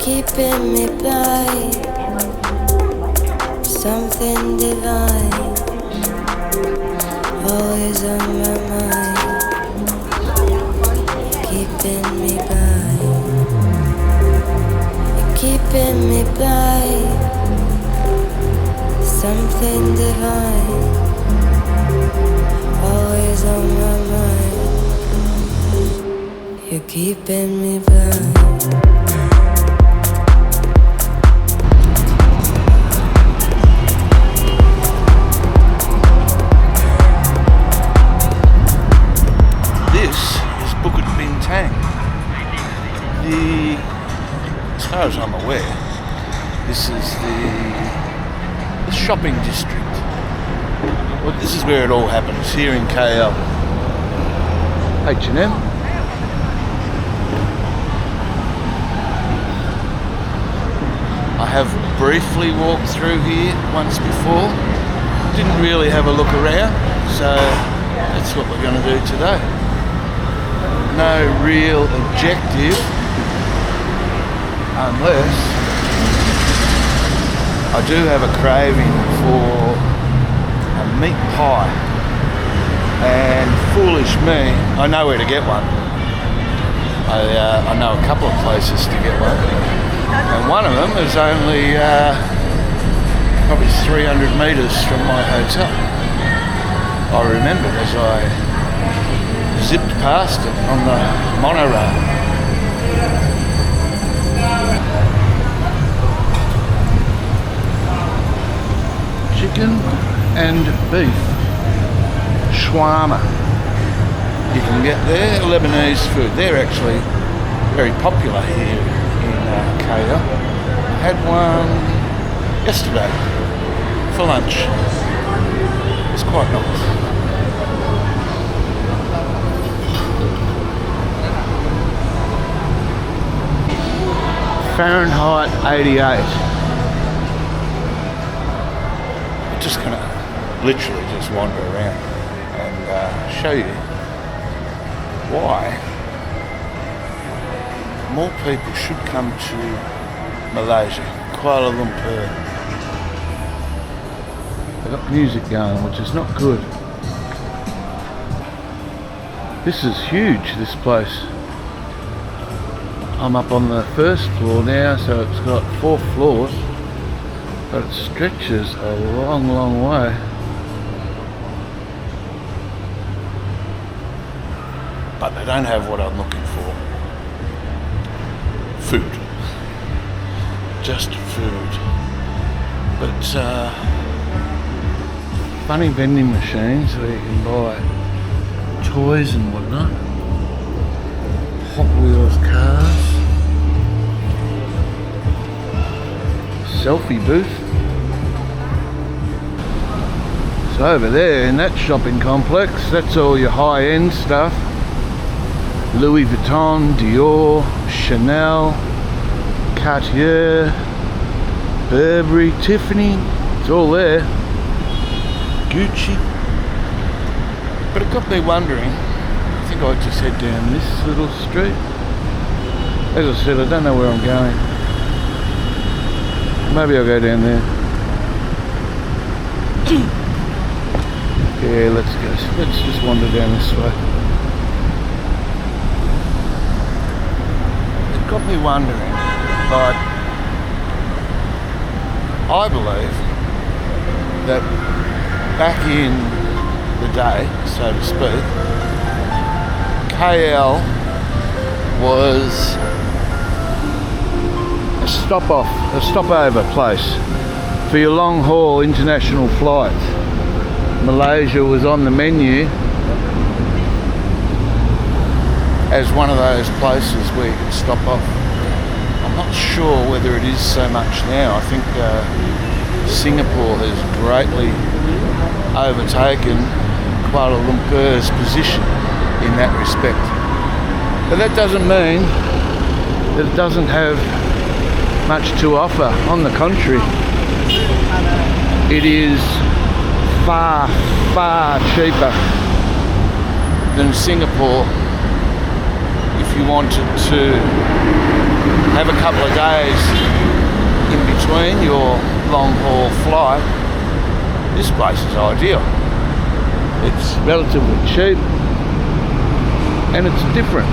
keeping me blind. Something divine, always on my mind. Keeping me blind. You're keeping me blind. Something divine, always on my mind. You're keeping me blind. This is Bukit Bintang. As far as I'm aware, this is the shopping district. Well, this is where it all happens, here in KL. H&M. I have briefly walked through here once before. Didn't really have a look around, so that's what we're going to do today. No real objective, unless I do have a craving for a meat pie. And foolish me, I know where to get one. I know a couple of places to get one. And one of them is only probably 300 metres from my hotel. I remembered as I zipped past it on the monorail. Chicken and beef shawarma. You can get there, Lebanese food. They're actually very popular here in KL. Had one yesterday for lunch. It's quite nice. Fahrenheit 88. I'm just going to literally just wander around and show you why more people should come to Malaysia, Kuala Lumpur. They've got music going, which is not good. This is huge, this place. I'm up on the first floor now, so it's got 4 floors, but it stretches a long, long way. But they don't have what I'm looking for. Food. Just food. But funny vending machines where you can buy toys and whatnot. Hot Wheels cars. Selfie booth. So over there in that shopping complex, that's all your high-end stuff. Louis Vuitton, Dior, Chanel, Cartier, Burberry, Tiffany, it's all there. Gucci. But it got me wondering, I think I'll just head down this little street. As I said, I don't know where I'm going. Maybe I'll go down there. Yeah, let's go. Let's just wander down this way. Got me wondering, but I believe that back in the day, so to speak, KL was a stopover place for your long haul international flights. Malaysia was on the menu as one of those places where you can stop off. I'm not sure whether it is so much now. I think Singapore has greatly overtaken Kuala Lumpur's position in that respect. But that doesn't mean that it doesn't have much to offer. On the contrary, it is far, far cheaper than Singapore if you wanted to have a couple of days in between your long haul flight, this place is ideal. It's relatively cheap and it's different.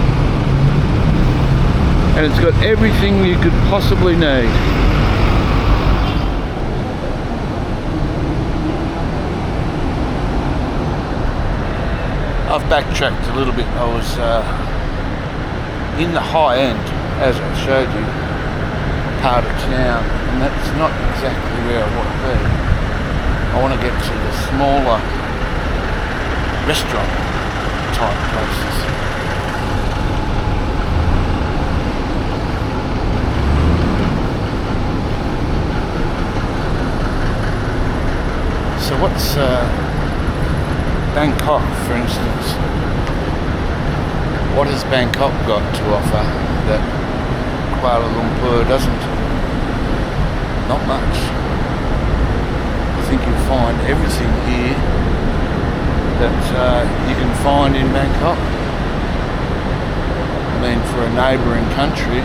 And it's got everything you could possibly need. I've backtracked a little bit. I was in the high end, as I showed you, part of town, and that's not exactly where I want to be. I want to get to the smaller restaurant type places. So what's Bangkok, for instance? What has Bangkok got to offer that Kuala Lumpur doesn't? Not much. I think you'll find everything here that you can find in Bangkok. I mean, for a neighbouring country,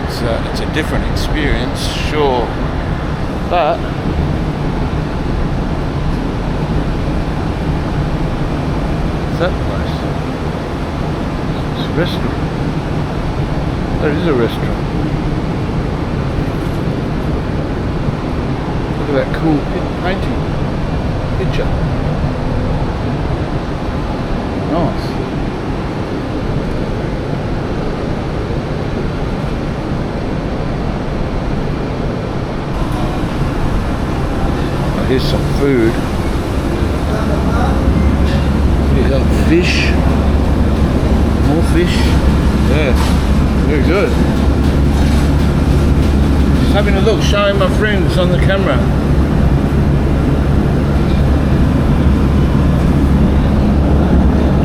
it's a different experience, sure, but that place? It's a restaurant. That is a restaurant. Look at that cool picture. Nice. Oh, here's some food. You got fish, more fish. Yeah, very good. Just having a look, showing my friends on the camera.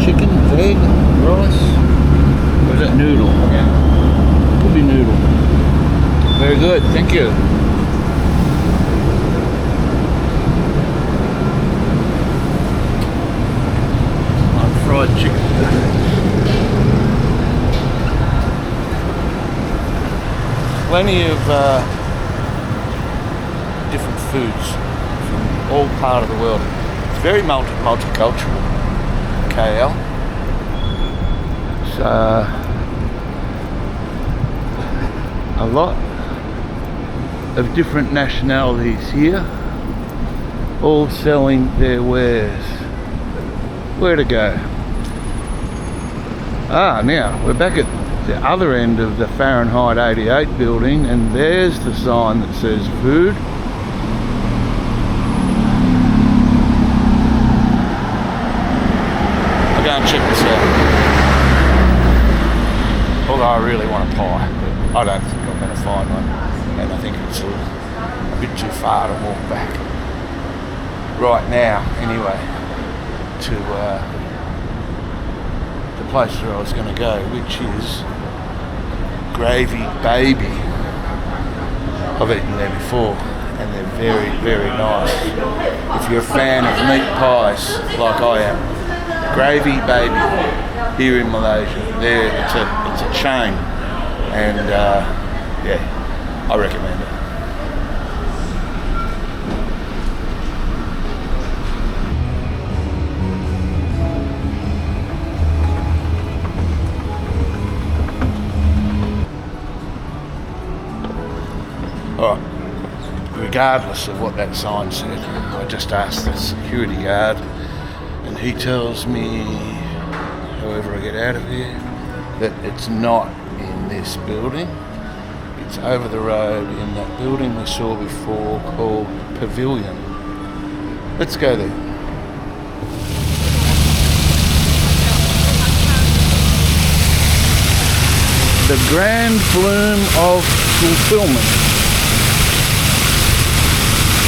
Chicken, egg, rice. Or is that noodle? Yeah. Could be noodle. Very good, thank you. Fried chicken. Plenty of different foods from all part of the world. It's very multicultural, KL. It's a lot of different nationalities here, all selling their wares. Where to go? Now we're back at the other end of the Fahrenheit 88 building, and there's the sign that says food. I'll go and check this out. Although I really want a pie, but I don't think I'm going to find one, and I think it's a bit too far to walk back right now anyway to place where I was going to go, which is Gravy Baby. I've eaten there before and they're very, very nice. If you're a fan of meat pies like I am, Gravy Baby here in Malaysia, it's a chain, and yeah, I recommend it. Alright, regardless of what that sign said, I just asked the security guard and he tells me, however I get out of here, that it's not in this building. It's over the road in that building we saw before called Pavilion. Let's go there. The grand bloom of fulfillment.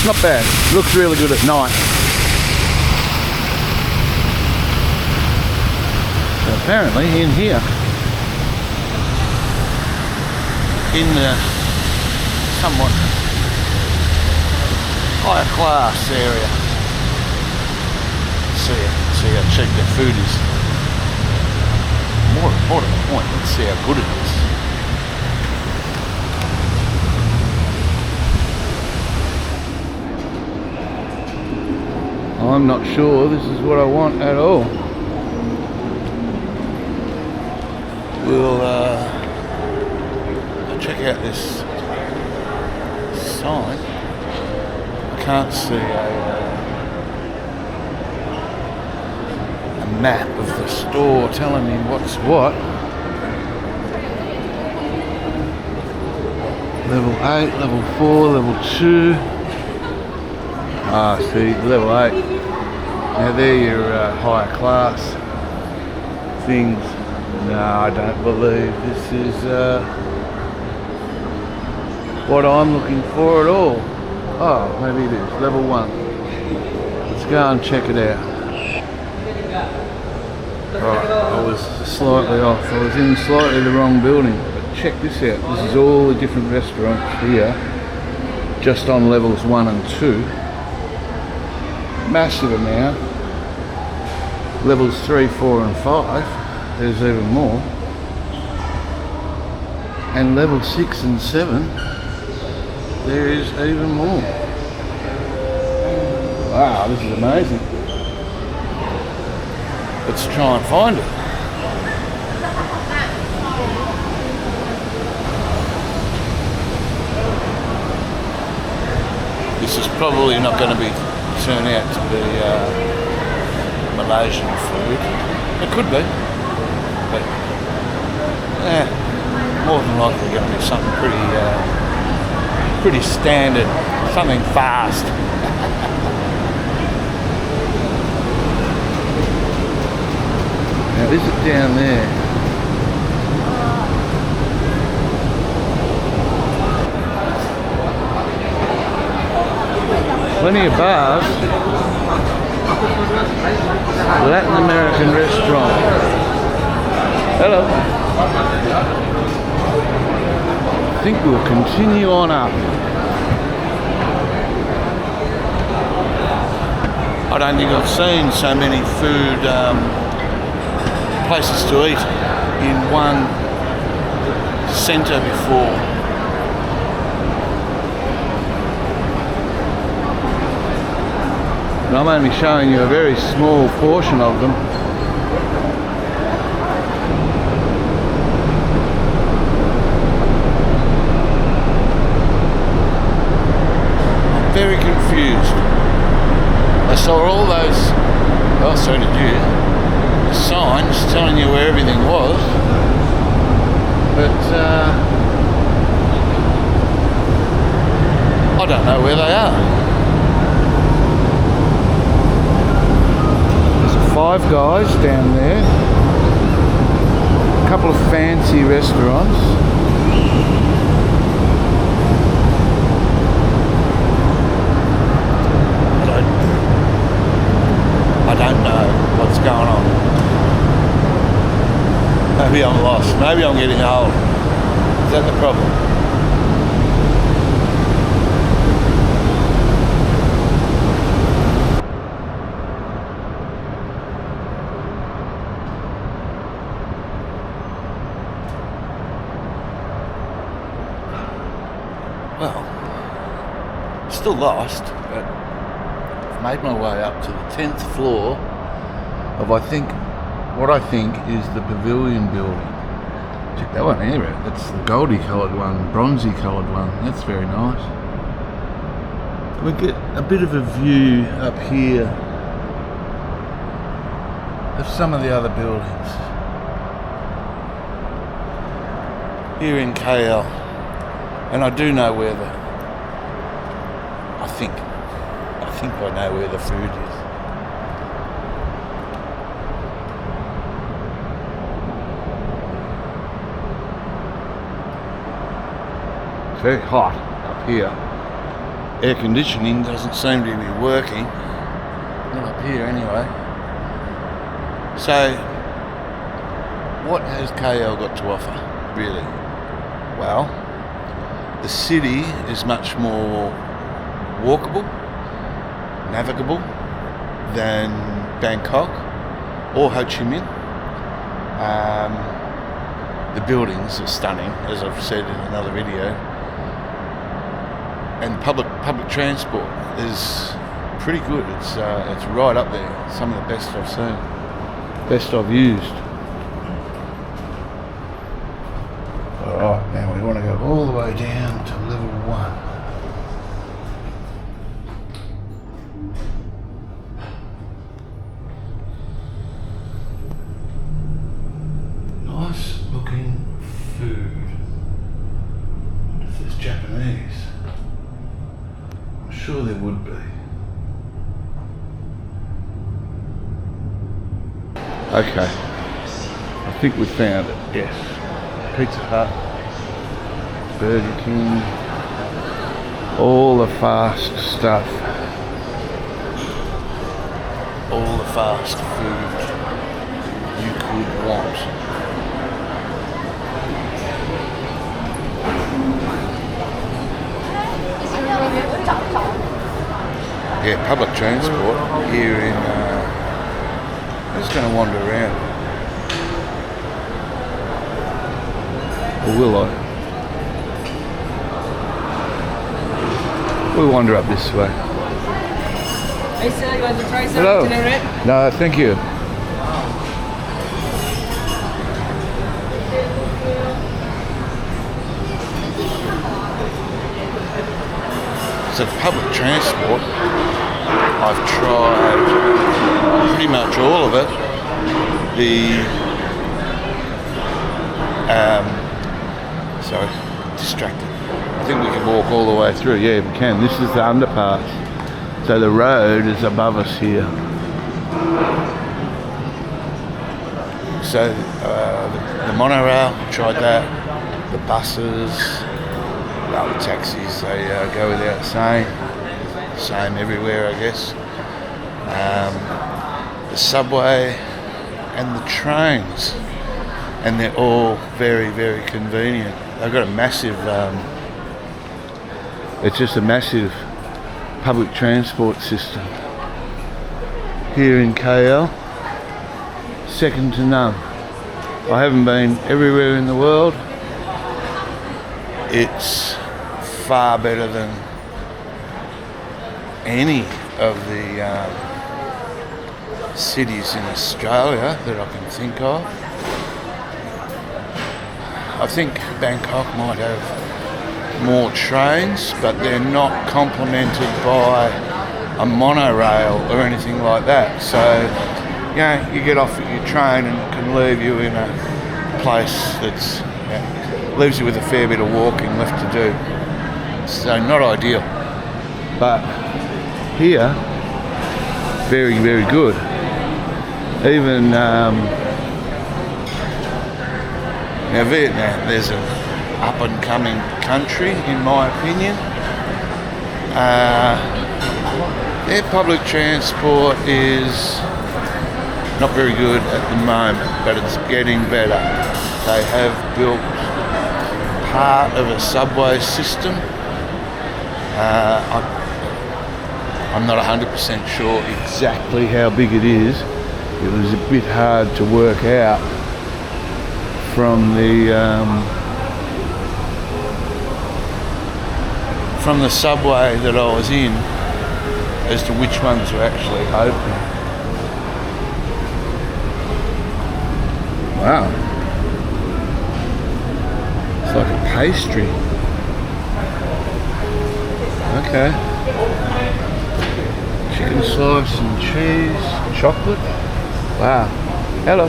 Not bad. Looks really good at night. So apparently in here, in the somewhat higher class area, see how cheap their food is. More important point, let's see how good it is. I'm not sure this is what I want at all. We'll check out this sign. I can't see a map of the store telling me what's what. Level 8, level 4, level 2. Ah, see, level 8. Now they're your higher class things. No, I don't believe this is what I'm looking for at all. Oh, maybe it is. Level 1. Let's go and check it out. Right, I was slightly off. I was in slightly the wrong building. But check this out. This is all the different restaurants here, just on levels 1 and 2. Massive amount. Levels 3, 4 and 5, there's even more. And level 6 and 7, there is even more. Wow, this is amazing. Let's try and find it. This is probably not going to turn out to be Malaysian food. It could be, but more than likely going to be something pretty standard, something fast. Now is it down there? Plenty of bars. Latin American restaurant. Hello. I think we'll continue on up. I don't think I've seen so many food places to eat in one centre before. And I'm only showing you a very small portion of them. I'm very confused. I saw all those, well, so did you, signs telling you where everything was, but I don't know where they are. Five Guys down there, a couple of fancy restaurants. I don't know what's going on. Maybe I'm lost, maybe I'm getting old. Is that the problem? Well, still lost, but I've made my way up to the 10th floor of what I think is the Pavilion building. Check that one here out. That's the goldy coloured one, bronzy coloured one. That's very nice. We get a bit of a view up here of some of the other buildings here in KL. And I do know where I think I know where the food is. It's very hot up here. Air conditioning doesn't seem to be working. Not up here anyway. So, what has KL got to offer, really? Well, the city is much more walkable, navigable than Bangkok or Ho Chi Minh. The buildings are stunning, as I've said in another video. And public transport is pretty good. It's right up there. Some of the best I've seen, best I've used. Alright, now we want to go all the way down to level 1. Nice looking food. I wonder if there's Japanese. I'm sure there would be. Okay, I think we found it, yes. Pizza Hut, Burger King, all the fast stuff. All the fast food you could want. Yeah, public transport here in, I'm just going to wander around. Or will I? We'll wander up this way. Hey sir, you want to try some Hello. tuna wrap? No, thank you. So public transport, I've tried pretty much all of it. Sorry, distracted. I think we can walk all the way through. Yeah, we can. This is the underpass. So the road is above us here. So the monorail, tried that. The buses, well, the taxis, they go without saying. Same everywhere, I guess. The subway and the trains, and they're all very, very convenient. They've got a massive, it's just a massive public transport system here in KL, second to none. I haven't been everywhere in the world. It's far better than any of the cities in Australia that I can think of. I think Bangkok might have more trains, but they're not complemented by a monorail or anything like that. So, you know, you get off at your train and it can leave you in a place that's, leaves you with a fair bit of walking left to do. So not ideal. But here, very, very good. Even now Vietnam, there's an up and coming country in my opinion. Their public transport is not very good at the moment, but it's getting better. They have built part of a subway system. I'm not 100% sure exactly how big it is. It was a bit hard to work out from the subway that I was in as to which ones were actually open. Wow. It's like a pastry. Okay. Chicken slice and cheese, chocolate. Wow. Hello.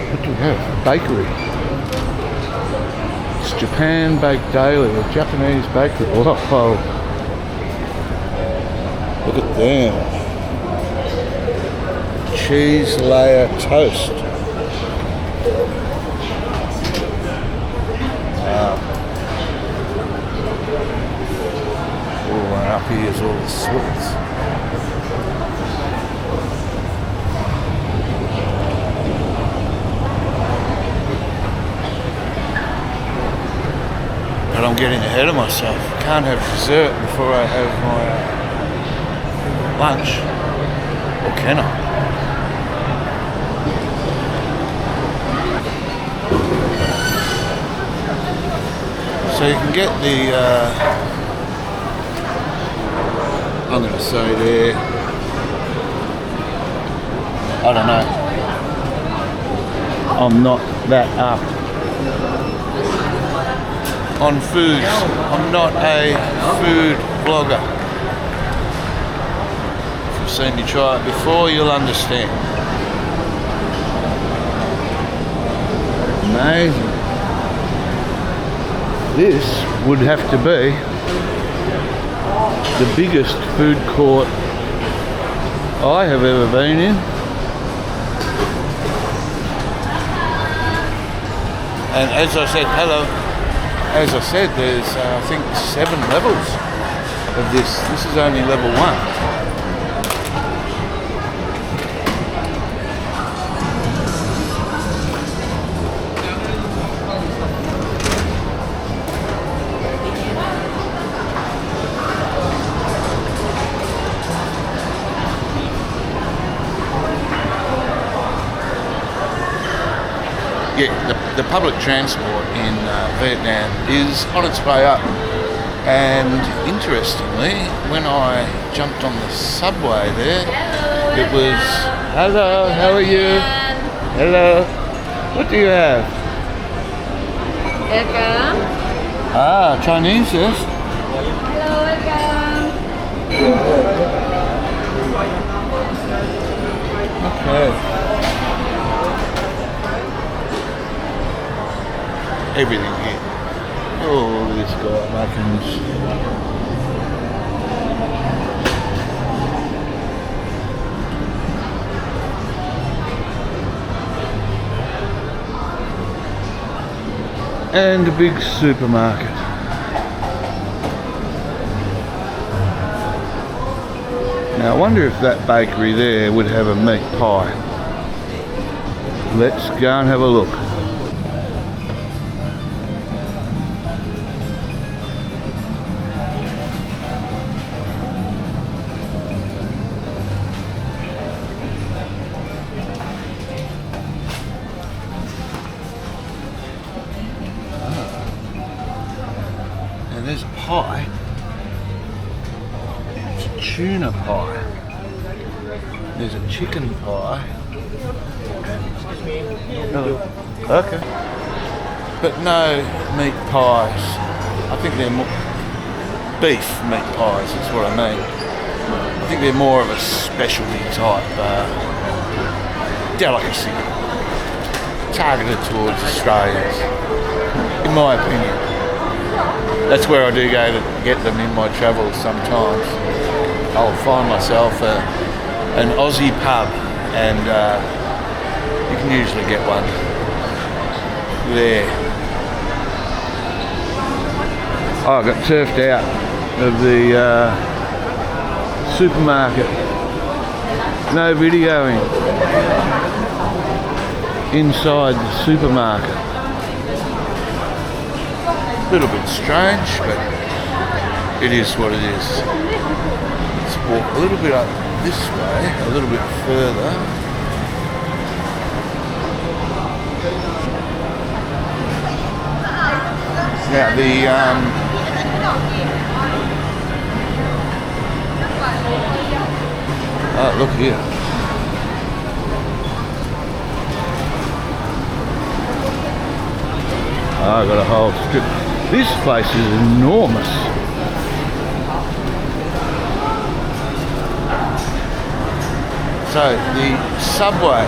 What do we have? A bakery. It's Japan Baked Daily, a Japanese bakery. Whoa. Look at them. Cheese layer toast. Wow. Oh, and up here is all the sweets. But I'm getting ahead of myself. I can't have dessert before I have my lunch. Or can I? So you can get the, I'm going to say there, I don't know. I'm not that up on foods. I'm not a food blogger. If you've seen me try it before, you'll understand. Amazing. This would have to be the biggest food court I have ever been in. And as I said, as I said, there's I think 7 levels of this. This is only level 1. Yeah, the public transport in Vietnam is on its way up, and interestingly, when I jumped on the subway there, it was, hello, how are you? Hello, what do you have? Welcome. Ah, Chinese, yes? Hello, welcome. Okay. Everything here. Oh, this guy Muckins. And a big supermarket. Now I wonder if that bakery there would have a meat pie. Let's go and have a look. There's a pie. It's a tuna pie. There's a chicken pie. Oh, okay. But no meat pies. I think they're more beef meat pies, is what I mean. I think they're more of a specialty type delicacy, targeted towards Australians, in my opinion. That's where I do go to get them in my travels sometimes. I'll find myself an Aussie pub, and you can usually get one there. Oh, I got turfed out of the supermarket. No videoing inside the supermarket. A little bit strange, but it is what it is. Let's walk a little bit up this way, a little bit further. Now oh, look here. Oh, I've got a whole strip. This place is enormous. So the subway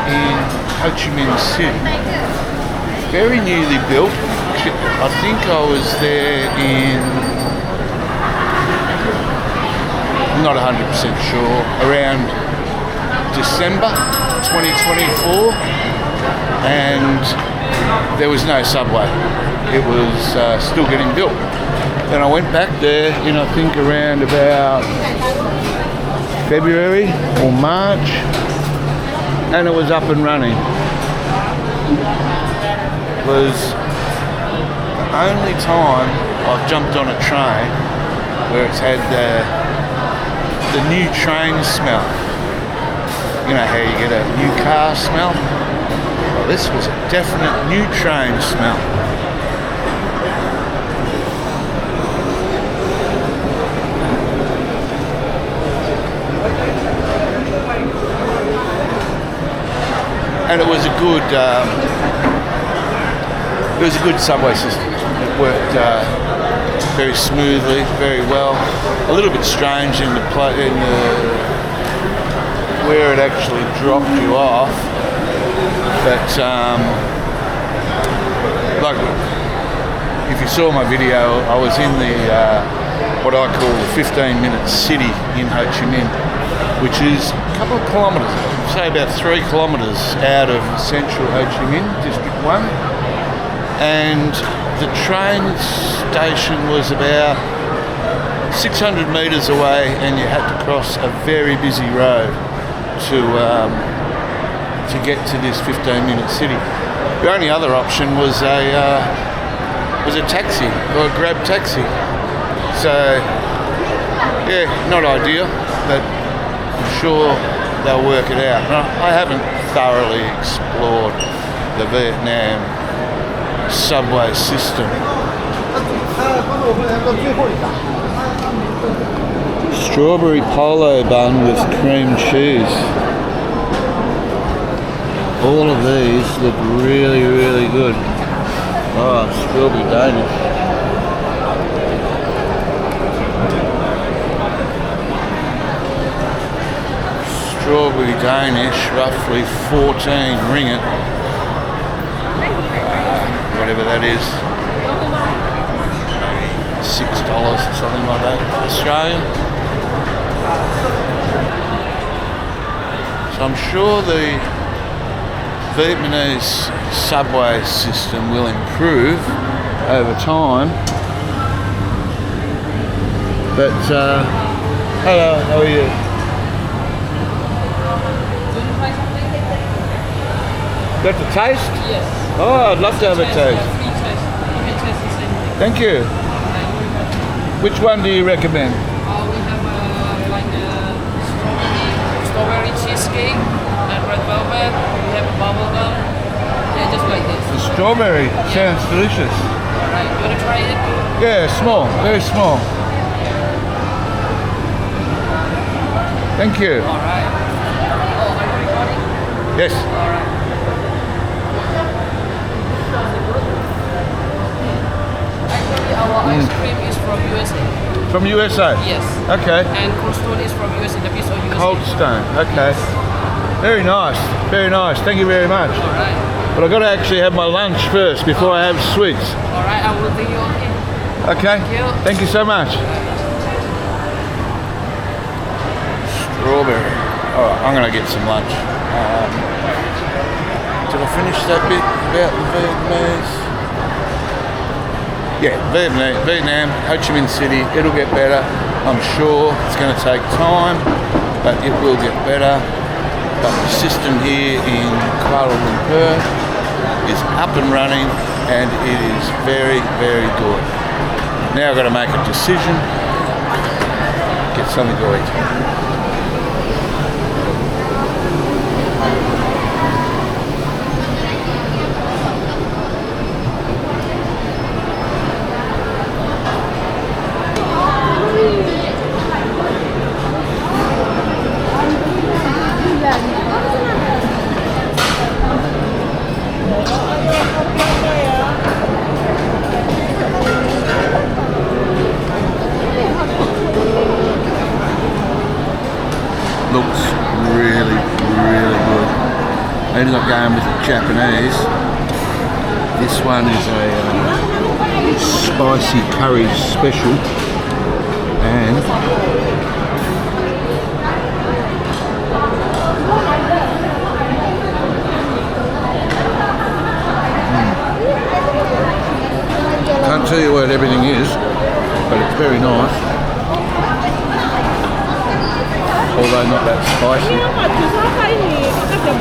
in Ho Chi Minh City, very newly built. I think I was there in, I'm not 100% sure, around December 2024, and there was no subway. It was still getting built. Then I went back there in, I think, around about February or March, and it was up and running. It was the only time I've jumped on a train where it's had the new train smell. You know how you get a new car smell? Well, this was a definite new train smell. and it was a good subway system. It worked very smoothly, very well. A little bit strange in the where it actually dropped you off, but like if you saw my video, I was in the what I call the 15-minute city in Ho Chi Minh, which is a couple of kilometres, say about 3 kilometres out of central Ho Chi Minh, District 1, and the train station was about 600 metres away, and you had to cross a very busy road to get to this 15-minute city. The only other option was a taxi or a grab taxi. So yeah, not ideal, but I'm sure they'll work it out. I haven't thoroughly explored the Vietnam subway system. Strawberry polo bun with cream cheese. All of these look really, really good. Oh, strawberry Danish. Strawberry Danish, roughly 14 ringgit. Whatever that is. Maybe $6 or something like that. Australian. So I'm sure the Vietnamese subway system will improve over time. But hello, how are you? Got the taste? Yes. Oh, I'd love to have a taste. Free taste. You can taste the same thing. Thank you. Which one do you recommend? We have like a strawberry cheesecake and red velvet. We have a bubble gum. Yeah, just like this. The strawberry sounds delicious. Alright, you wanna try it? Yeah, small, very small. Thank you. Alright. Oh, are you recording? Yes. Alright. Actually, our ice cream is from USA. From USA? Yes. Okay. And Cold Stone is from USA. The piece of USA. Cold Stone. Okay. Very nice. Very nice. Thank you very much. Alright. But I've got to actually have my lunch first before I have sweets. Alright, I will take you okay. Okay. Thank you. Thank you so much. Strawberry. Alright, I'm going to get some lunch. Did I finish that bit about the Vietnamese? Yeah, Vietnam, Ho Chi Minh City, it'll get better. I'm sure it's going to take time, but it will get better. But the system here in Kuala Lumpur is up and running, and it is very, very good. Now I've got to make a decision, get something to eat. Looks really, really good. I ended up going with the Japanese. This one is a spicy curry special, and can't tell you what everything is, but it's very nice. Although not that spicy.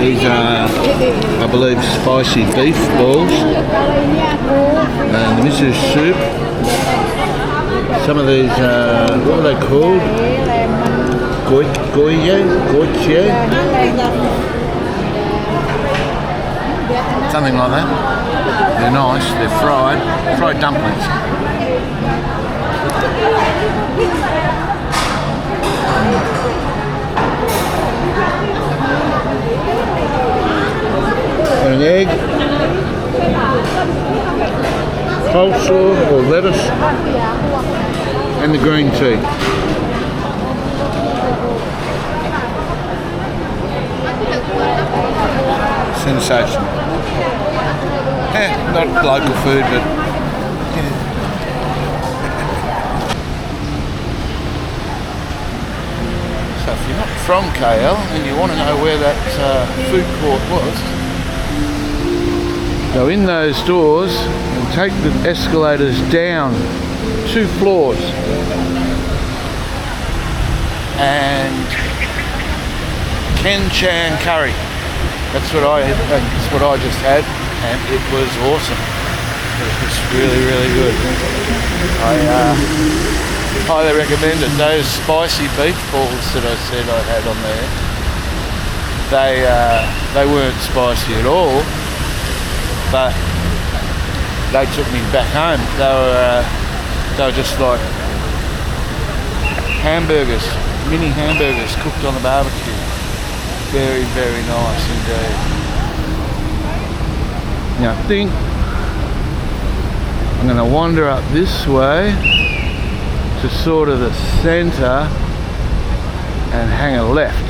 These are, I believe, spicy beef balls. And this is soup. Some of these, what are they called? Goye? Something like that. They're nice, they're fried dumplings. coleslaw or lettuce, and the green tea. Sensational. Not local food, but so if you're not from KL and you want to know where that food court was, go in those doors and take the escalators down 2 floors, and Ken Chan curry. That's what I just had, and it was awesome. It was really, really good. I highly recommend it. Those spicy beef balls that I said I had on there, they weren't spicy at all, but they took me back home. They were just like hamburgers, mini hamburgers cooked on the barbecue. Very, very nice indeed. Now I think I'm going to wander up this way to sort of the centre and hang a left.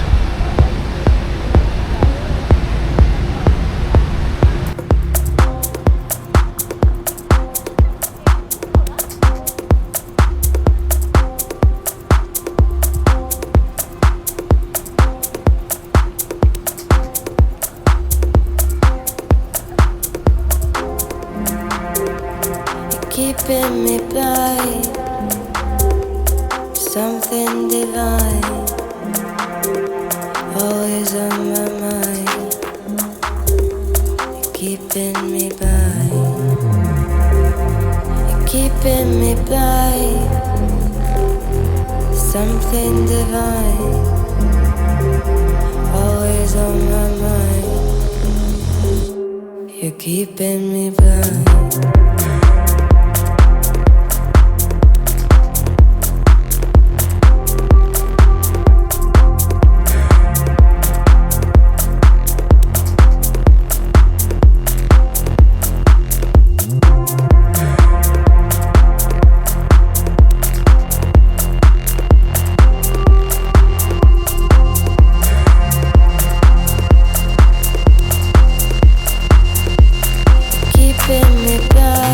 Keeping me blind, something divine, always on my mind. You're keeping me blind, you're keeping me blind, something divine, always on my mind. You're keeping me blind. Keeping me blind.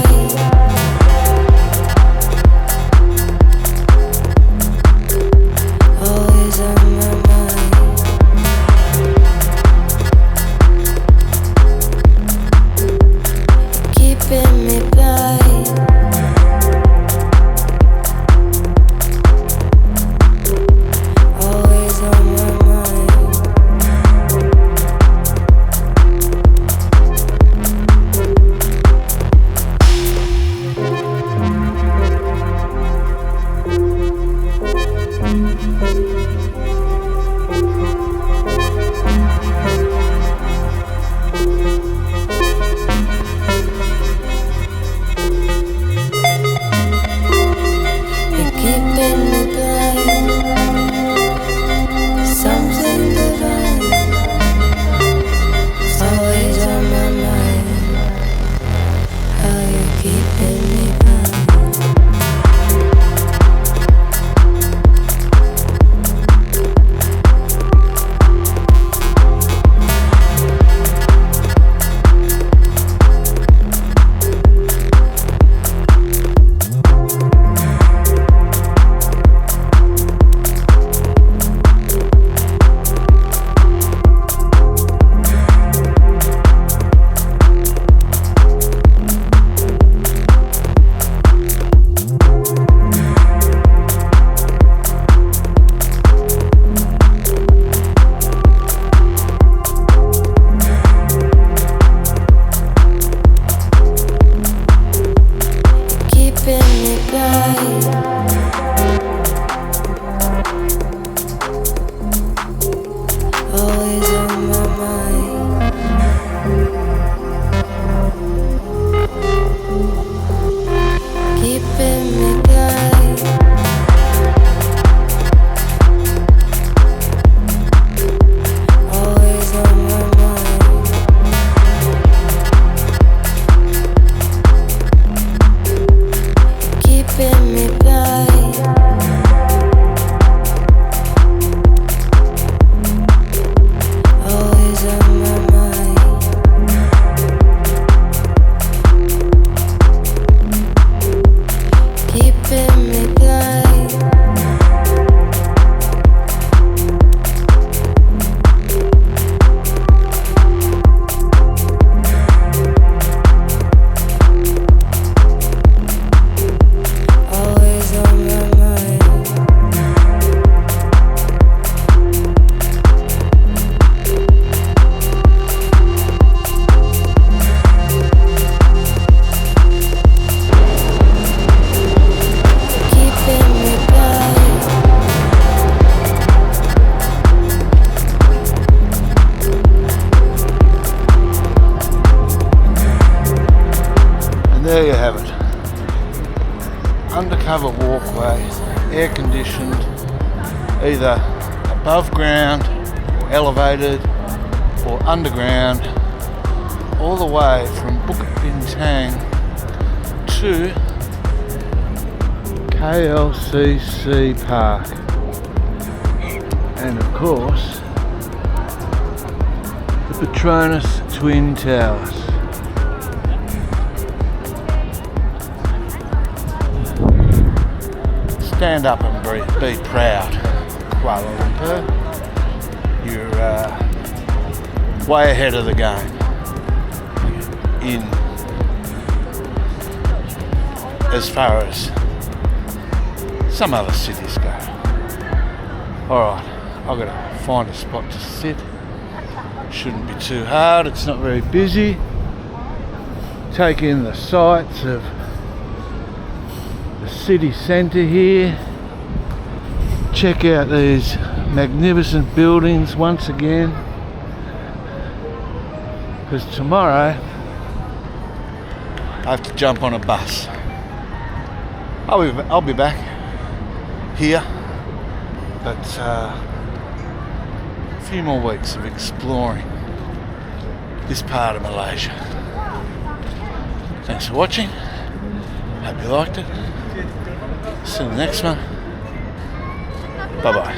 covered walkway, air conditioned, either above ground, or elevated, or underground, all the way from Bukit Bintang to KLCC Park. And of course, the Petronas Twin Towers. Stand up and be proud, Kuala Lumpur. You're way ahead of the game in as far as some other cities go. Alright, I've got to find a spot to sit. Shouldn't be too hard, it's not very busy. Take in the sights of the city centre here. Check out these magnificent buildings once again. Because tomorrow I have to jump on a bus. I'll be back here, but a few more weeks of exploring this part of Malaysia. Thanks for watching. Hope you liked it. See you in the next one. Bye bye.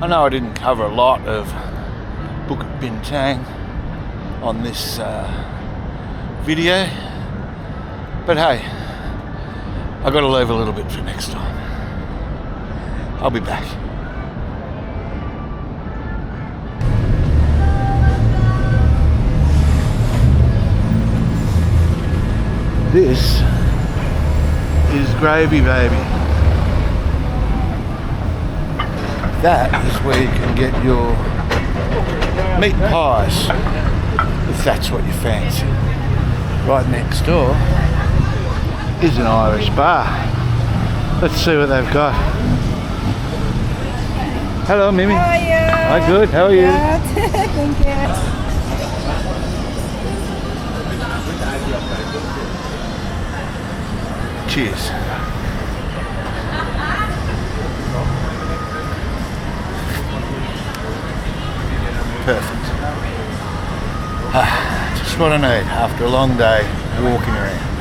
I know I didn't cover a lot of Bukit Bintang on this video, but hey, I got to leave a little bit for next time. I'll be back. This is Gravy Baby. That is where you can get your meat pies, if that's what you fancy. Right next door is an Irish bar. Let's see what they've got. Hello, Mimi. How are you? Hi, good. How are you? Good. Thank you. Cheers. Perfect. Just what I need after a long day walking around.